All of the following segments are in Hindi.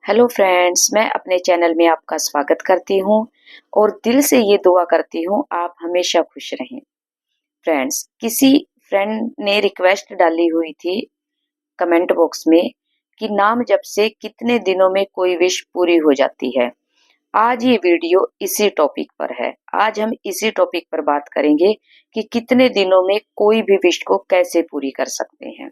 हेलो फ्रेंड्स, मैं अपने चैनल में आपका स्वागत करती हूँ और दिल से ये दुआ करती हूँ आप हमेशा खुश रहें। फ्रेंड्स, किसी फ्रेंड ने रिक्वेस्ट डाली हुई थी कमेंट बॉक्स में कि नाम जप से कितने दिनों में कोई विश पूरी हो जाती है। आज ये वीडियो इसी टॉपिक पर है। आज हम इसी टॉपिक पर बात करेंगे कि कितने दिनों में कोई भी विश को कैसे पूरी कर सकते हैं।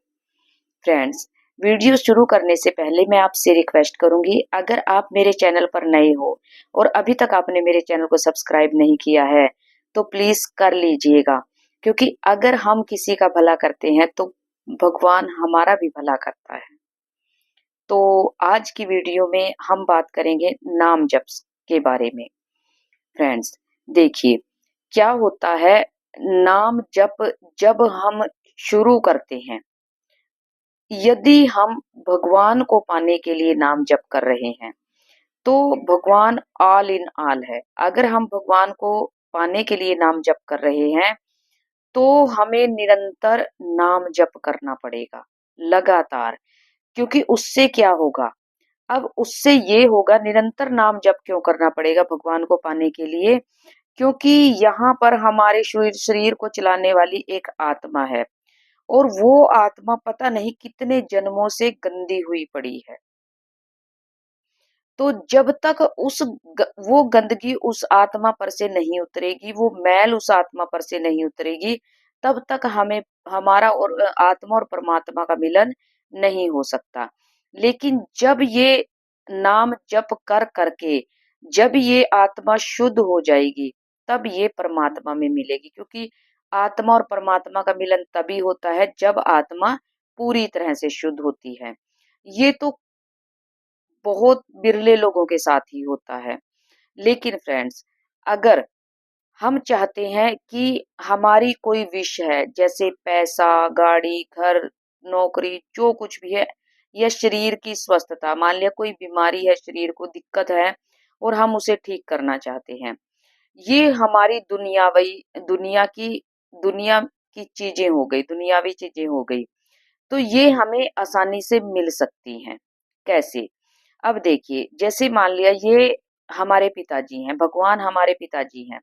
फ्रेंड्स, वीडियो शुरू करने से पहले मैं आपसे रिक्वेस्ट करूंगी, अगर आप मेरे चैनल पर नए हो और अभी तक आपने मेरे चैनल को सब्सक्राइब नहीं किया है तो प्लीज कर लीजिएगा, क्योंकि अगर हम किसी का भला करते हैं तो भगवान हमारा भी भला करता है। तो आज की वीडियो में हम बात करेंगे नाम जप के बारे में। फ्रेंड्स, देखिए क्या होता है, नाम जप जब हम शुरू करते हैं, यदि हम भगवान को पाने के लिए नाम जप कर रहे हैं तो भगवान ऑल इन ऑल है। अगर हम भगवान को पाने के लिए नाम जप कर रहे हैं तो हमें निरंतर नाम जप करना पड़ेगा, लगातार। क्योंकि उससे क्या होगा, अब उससे ये होगा, निरंतर नाम जप क्यों करना पड़ेगा भगवान को पाने के लिए? क्योंकि यहाँ पर हमारे शरीर को चलाने वाली एक आत्मा है और वो आत्मा पता नहीं कितने जन्मों से गंदी हुई पड़ी है। तो जब तक वो गंदगी उस आत्मा पर से नहीं उतरेगी, वो मैल उस आत्मा पर से नहीं उतरेगी, तब तक हमें हमारा और आत्मा और परमात्मा का मिलन नहीं हो सकता। लेकिन जब ये नाम जप कर करके जब ये आत्मा शुद्ध हो जाएगी, तब ये परमात्मा में मिलेगी। क्योंकि आत्मा और परमात्मा का मिलन तभी होता है जब आत्मा पूरी तरह से शुद्ध होती है। ये तो बहुत बिरले लोगों के साथ ही होता है। लेकिन फ्रेंड्स, अगर हम चाहते हैं कि हमारी कोई विश है, जैसे पैसा, गाड़ी, घर, नौकरी, जो कुछ भी है, या शरीर की स्वस्थता, मान लिया कोई बीमारी है, शरीर को दिक्कत है और हम उसे ठीक करना चाहते हैं। ये हमारी दुनिया की चीजें हो गई, दुनियावी चीजें हो गई। तो ये हमें आसानी से मिल सकती हैं। कैसे? अब देखिए, जैसे मान लिया ये हमारे पिताजी हैं, भगवान हमारे पिताजी हैं।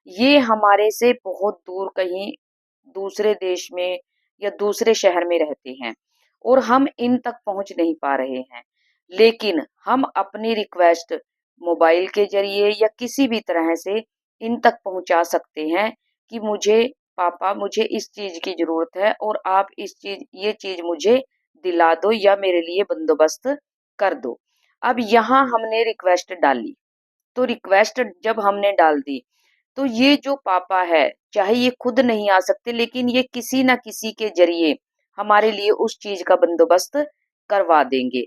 ये हमारे से बहुत दूर कहीं दूसरे देश में या दूसरे शहर में रहते हैं और हम इन तक पहुंच नहीं पा रहे हैं। लेकिन हम अपनी रिक्वेस्ट मोबाइल के ज़रिए या किसी भी तरह से इन तक पहुंचा सकते हैं कि मुझे पापा, मुझे इस चीज़ की ज़रूरत है और आप ये चीज़ मुझे दिला दो या मेरे लिए बंदोबस्त कर दो। अब यहाँ हमने रिक्वेस्ट डाली, तो रिक्वेस्ट जब हमने डाल दी, तो ये जो पापा है, चाहे ये खुद नहीं आ सकते, लेकिन ये किसी न किसी के ज़रिए हमारे लिए उस चीज़ का बंदोबस्त करवा देंगे।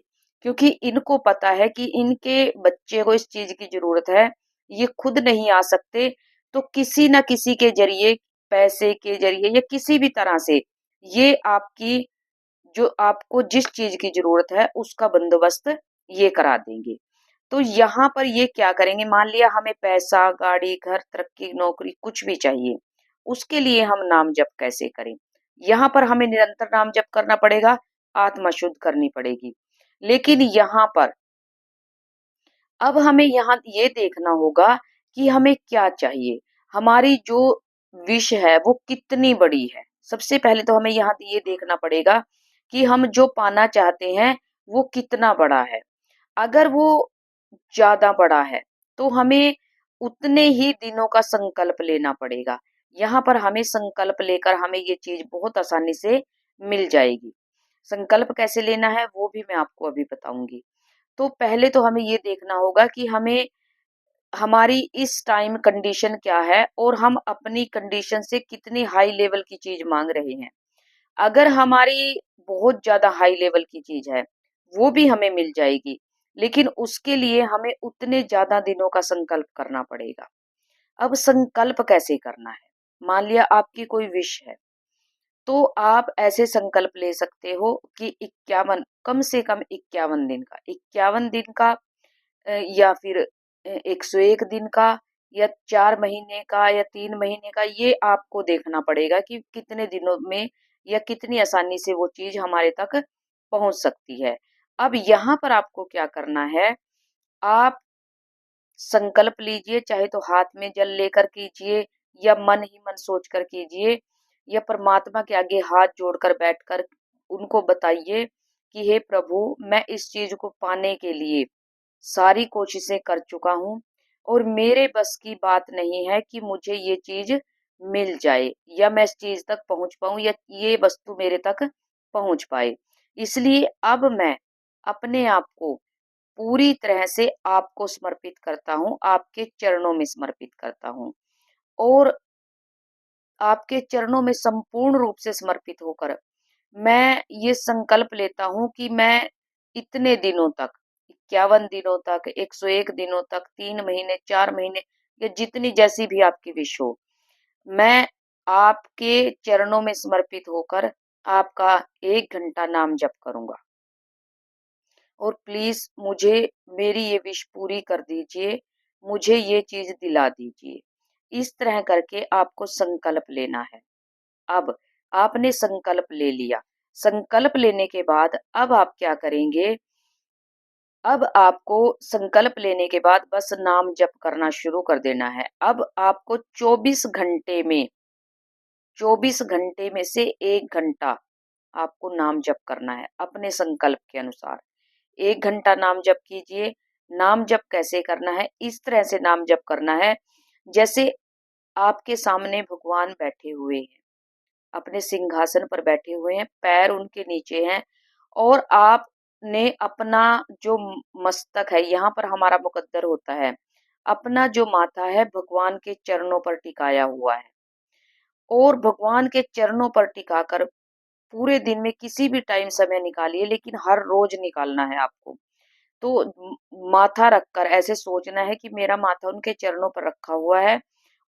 क्योंकि इनको पता है कि इनके बच्चे को इस चीज़ की ज़रूरत है, ये खुद नहीं आ सकते, तो किसी न किसी के ज़रिए, पैसे के ज़रिए या किसी भी तरह से ये आपकी जो आपको जिस चीज़ की ज़रूरत है, उसका बंदोबस्त ये करा देंगे। तो यहाँ पर ये क्या करेंगे, मान लिया हमें पैसा, गाड़ी, घर, तरक्की, नौकरी कुछ भी चाहिए, उसके लिए हम नाम जप कैसे करें? यहाँ पर हमें निरंतर नाम जप करना पड़ेगा, आत्मा शुद्ध करनी पड़ेगी। लेकिन यहाँ पर अब हमें यहाँ ये देखना होगा कि हमें क्या चाहिए, हमारी जो विश है वो कितनी बड़ी है। सबसे पहले तो हमें यहाँ ये देखना पड़ेगा कि हम जो पाना चाहते हैं वो कितना बड़ा है। अगर वो ज़्यादा बड़ा है, तो हमें उतने ही दिनों का संकल्प लेना पड़ेगा। यहाँ पर हमें संकल्प लेकर हमें ये चीज़ बहुत आसानी से मिल जाएगी। संकल्प कैसे लेना है वो भी मैं आपको अभी बताऊँगी। तो पहले तो हमें ये देखना होगा कि हमें हमारी इस टाइम कंडीशन क्या है और हम अपनी कंडीशन से कितनी हाई लेवल की चीज़ माँग रहे हैं। अगर हमारी बहुत ज़्यादा हाई लेवल की चीज़ है, वो भी हमें मिल जाएगी, लेकिन उसके लिए हमें उतने ज़्यादा दिनों का संकल्प करना पड़ेगा। अब संकल्प कैसे करना है? मान लिया आपकी कोई विश है, तो आप ऐसे संकल्प ले सकते हो कि 51, कम से कम 51 दिन का, 51 दिन का, या फिर 101 दिन का, या 4 महीने का, या 3 महीने का, ये आपको देखना पड़ेगा कि कितने दिनों में या कितनी आसानी से वो चीज़ हमारे तक पहुँच सकती है। अब यहाँ पर आपको क्या करना है, आप संकल्प लीजिए, चाहे तो हाथ में जल लेकर कीजिए या मन ही मन सोचकर कीजिए या परमात्मा के आगे हाथ जोड़कर बैठकर उनको बताइए कि हे प्रभु, मैं इस चीज को पाने के लिए सारी कोशिशें कर चुका हूँ और मेरे बस की बात नहीं है कि मुझे ये चीज मिल जाए या मैं इस चीज तक पहुंच पाऊं या ये वस्तु मेरे तक पहुंच पाए। इसलिए अब मैं अपने आप को पूरी तरह से आपको समर्पित करता हूँ, आपके चरणों में समर्पित करता हूँ और आपके चरणों में संपूर्ण रूप से समर्पित होकर मैं ये संकल्प लेता हूँ कि मैं इतने दिनों तक, 51 दिनों तक, 101 दिनों तक, 3 महीने, 4 महीने या जितनी जैसी भी आपकी विश हो, मैं आपके चरणों में समर्पित होकर आपका 1 घंटा नाम जप करूँगा और प्लीज़ मुझे मेरी ये विश पूरी कर दीजिए, मुझे ये चीज़ दिला दीजिए। इस तरह करके आपको संकल्प लेना है। अब आपने संकल्प ले लिया, संकल्प लेने के बाद अब आप क्या करेंगे, अब आपको संकल्प लेने के बाद बस नाम जप करना शुरू कर देना है। अब आपको 24 घंटे में से 1 घंटा आपको नाम जप करना है अपने संकल्प के अनुसार। 1 घंटा नाम जप कीजिए। नाम जप कैसे करना है, इस तरह से नाम जप करना है जैसे आपके सामने भगवान बैठे हुए हैं, अपने सिंहासन पर बैठे हुए हैं, पैर उनके नीचे हैं और आपने अपना जो मस्तक है, यहाँ पर हमारा मुकद्दर होता है, अपना जो माथा है भगवान के चरणों पर टिकाया हुआ है और भगवान के चरणों पर टिकाकर पूरे दिन में किसी भी टाइम समय निकालिए, लेकिन हर रोज निकालना है आपको। तो माथा रखकर ऐसे सोचना है कि मेरा माथा उनके चरणों पर रखा हुआ है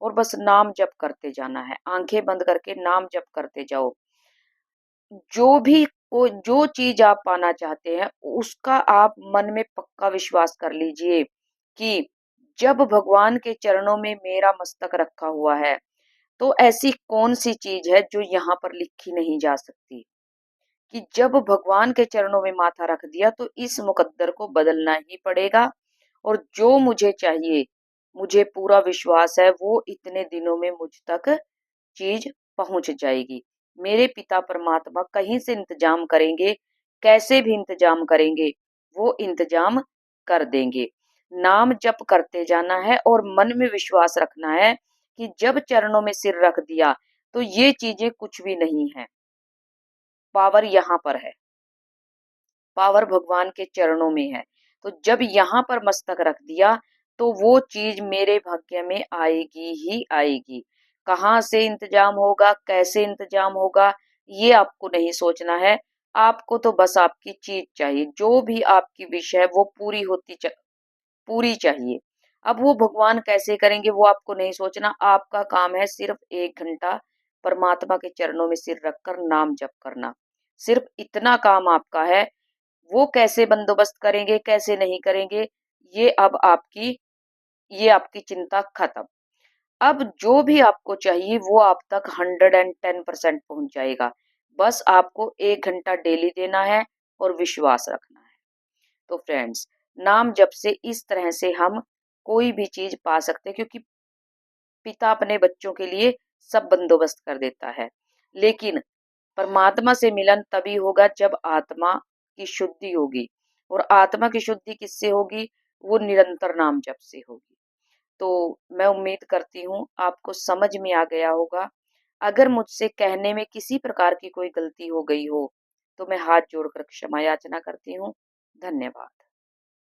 और बस नाम जप करते जाना है। आंखें बंद करके नाम जप करते जाओ। जो चीज आप पाना चाहते हैं उसका आप मन में पक्का विश्वास कर लीजिए कि जब भगवान के चरणों में मेरा मस्तक रखा हुआ है तो ऐसी कौन सी चीज है जो यहाँ पर लिखी नहीं जा सकती, कि जब भगवान के चरणों में माथा रख दिया तो इस मुकद्दर को बदलना ही पड़ेगा और जो मुझे चाहिए, मुझे पूरा विश्वास है वो इतने दिनों में मुझ तक चीज पहुंच जाएगी। मेरे पिता परमात्मा कहीं से इंतजाम करेंगे, कैसे भी इंतजाम करेंगे, वो इंतजाम कर देंगे। नाम जप करते जाना है और मन में विश्वास रखना है कि जब चरणों में सिर रख दिया तो ये चीजें कुछ भी नहीं है, पावर यहाँ पर है, पावर भगवान के चरणों में है। तो जब यहाँ पर मस्तक रख दिया तो वो चीज मेरे भाग्य में आएगी ही आएगी। कहाँ से इंतजाम होगा, कैसे इंतजाम होगा, ये आपको नहीं सोचना है। आपको तो बस आपकी चीज चाहिए, जो भी आपकी विश है वो पूरी चाहिए। अब वो भगवान कैसे करेंगे वो आपको नहीं सोचना। आपका काम है सिर्फ 1 घंटा परमात्मा के चरणों में सिर रखकर नाम जप करना। सिर्फ इतना काम आपका है। वो कैसे बंदोबस्त करेंगे, कैसे नहीं करेंगे, ये अब ये आपकी चिंता खत्म। अब जो भी आपको चाहिए वो आप तक 110% पहुंच जाएगा। बस आपको 1 घंटा डेली देना है और विश्वास रखना है। तो फ्रेंड्स, नाम जप से इस तरह से हम कोई भी चीज पा सकते हैं, क्योंकि पिता अपने बच्चों के लिए सब बंदोबस्त कर देता है। लेकिन परमात्मा से मिलन तभी होगा जब आत्मा की शुद्धि होगी और आत्मा की शुद्धि किससे होगी, वो निरंतर नाम जप से होगी। तो मैं उम्मीद करती हूँ आपको समझ में आ गया होगा। अगर मुझसे कहने में किसी प्रकार की कोई गलती हो गई हो तो मैं हाथ जोड़कर क्षमा याचना करती हूँ। धन्यवाद।